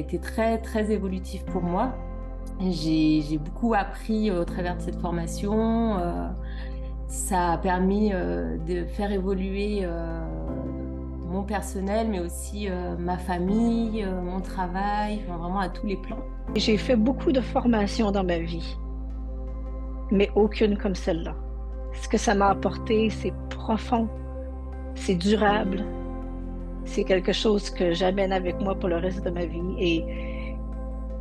a été très, très évolutif pour moi. J'ai beaucoup appris au travers de cette formation. Ça a permis de faire évoluer mon personnel, mais aussi ma famille, mon travail, enfin, vraiment à tous les plans. J'ai fait beaucoup de formations dans ma vie, mais aucune comme celle-là. Ce que ça m'a apporté, c'est profond, c'est durable, c'est quelque chose que j'amène avec moi pour le reste de ma vie.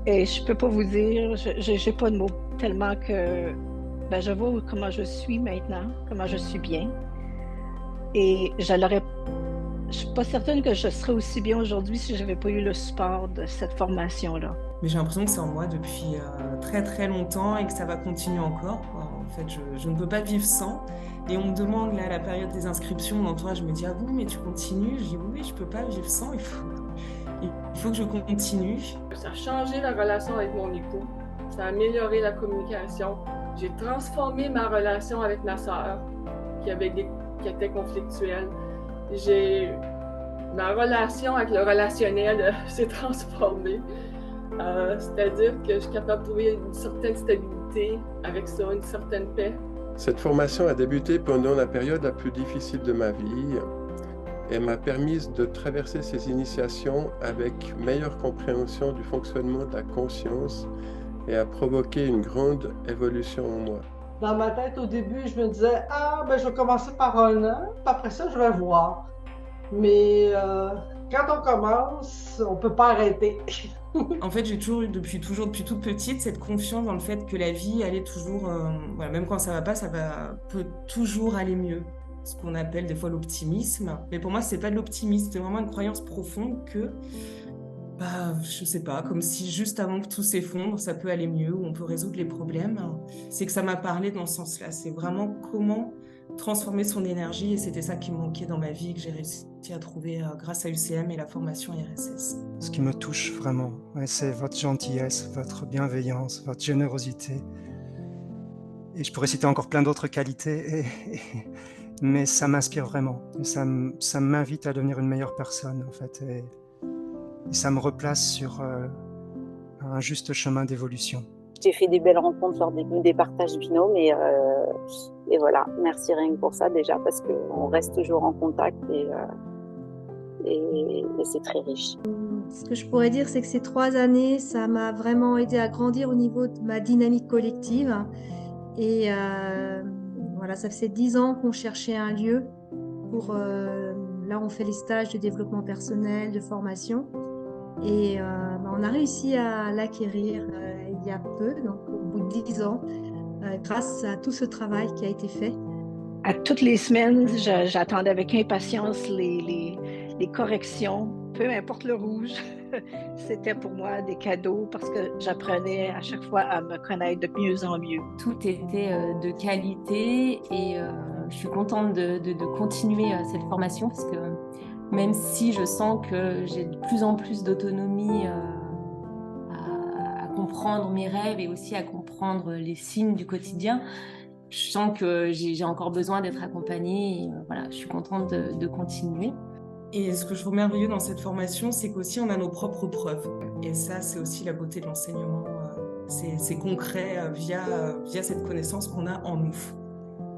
Et je peux pas vous dire, j'ai pas de mots, tellement que je vois comment je suis maintenant, comment je suis bien. Et je suis pas certaine que je serais aussi bien aujourd'hui si j'avais pas eu le support de cette formation-là. Mais j'ai l'impression que c'est en moi depuis très très longtemps et que ça va continuer encore, quoi. En fait, je ne peux pas vivre sans. Et on me demande là à la période des inscriptions, mon entourage me dit ah bon mais tu continues? Je dis oui, je peux pas vivre sans, il faut que je continue. Ça a changé la relation avec mon époux, ça a amélioré la communication. J'ai transformé ma relation avec ma sœur qui était conflictuelle. Ma relation avec le relationnel s'est transformée. C'est-à-dire que je suis capable de trouver une certaine stabilité avec ça, une certaine paix. Cette formation a débuté pendant la période la plus difficile de ma vie et m'a permis de traverser ces initiations avec meilleure compréhension du fonctionnement de la conscience et a provoqué une grande évolution en moi. Dans ma tête, au début, je me disais, je vais commencer par 1 an, puis après ça, je vais voir. Mais quand on commence, on peut pas arrêter. En fait, j'ai toujours eu depuis toute petite cette confiance dans le fait que la vie allait toujours, même quand ça va pas, peut toujours aller mieux. Ce qu'on appelle des fois l'optimisme. Mais pour moi, c'est pas de l'optimisme, c'était vraiment une croyance profonde que, je sais pas, comme si juste avant que tout s'effondre, ça peut aller mieux, ou on peut résoudre les problèmes. C'est que ça m'a parlé dans ce sens-là. C'est vraiment comment transformer son énergie, et c'était ça qui me manquait dans ma vie, que j'ai réussi à trouver grâce à UCM et la formation RSS. Ce qui me touche vraiment, c'est votre gentillesse, votre bienveillance, votre générosité. Et je pourrais citer encore plein d'autres qualités, mais ça m'inspire vraiment. Et ça m'invite à devenir une meilleure personne, en fait. Et ça me replace sur un juste chemin d'évolution. J'ai fait des belles rencontres lors des partages binômes et voilà, merci rien que pour ça déjà parce qu'on reste toujours en contact et c'est très riche. Ce que je pourrais dire, c'est que ces 3 années, ça m'a vraiment aidé à grandir au niveau de ma dynamique collective. Et voilà, ça faisait 10 ans qu'on cherchait un lieu pour... là, on fait les stages de développement personnel, de formation. Et on a réussi à l'acquérir il y a peu, donc au bout de 10 ans, grâce à tout ce travail qui a été fait. À toutes les semaines, j'attendais avec impatience les corrections, peu importe le rouge. C'était pour moi des cadeaux parce que j'apprenais à chaque fois à me connaître de mieux en mieux. Tout était de qualité et je suis contente de continuer cette formation parce que même si je sens que j'ai de plus en plus d'autonomie à comprendre mes rêves et aussi à comprendre les signes du quotidien, je sens que j'ai encore besoin d'être accompagnée et je suis contente de continuer. Et ce que je trouve merveilleux dans cette formation, c'est qu'aussi on a nos propres preuves. Et ça, c'est aussi la beauté de l'enseignement. C'est concret via cette connaissance qu'on a en nous.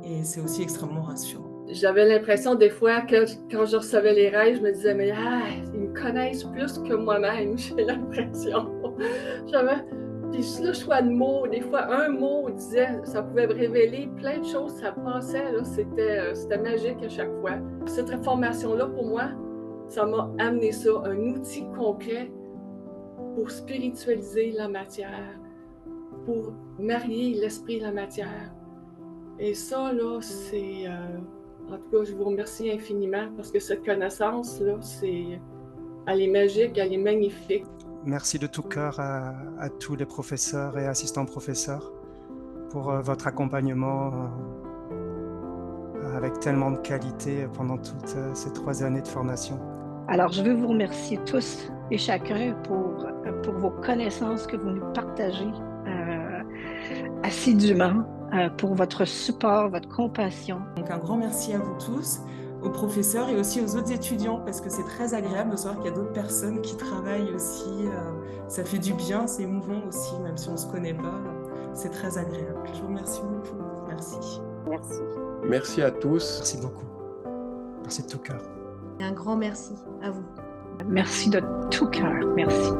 Et c'est aussi extrêmement rassurant. J'avais l'impression des fois que quand je recevais les rêves, je me disais, mais ils me connaissent plus que moi-même, j'ai l'impression. Puis juste le choix de mots, des fois un mot disait, ça pouvait me révéler plein de choses, ça passait, là, c'était magique à chaque fois. Cette formation-là, pour moi, ça m'a amené ça, un outil concret pour spiritualiser la matière, pour marier l'esprit et la matière. Et ça, là, c'est... En tout cas, je vous remercie infiniment parce que cette connaissance-là, elle est magique, elle est magnifique. Merci de tout cœur à tous les professeurs et assistants professeurs pour votre accompagnement avec tellement de qualité pendant toutes ces 3 années de formation. Alors, je veux vous remercier tous et chacun pour vos connaissances que vous nous partagez assidûment, pour votre support, votre compassion. Donc un grand merci à vous tous. aux professeurs et aussi aux autres étudiants, parce que c'est très agréable de savoir qu'il y a d'autres personnes qui travaillent aussi. Ça fait du bien, c'est émouvant aussi, même si on ne se connaît pas. C'est très agréable. Je vous remercie beaucoup. Merci. Merci. Merci à tous. Merci beaucoup. Merci de tout cœur. Un grand merci à vous. Merci de tout cœur. Merci.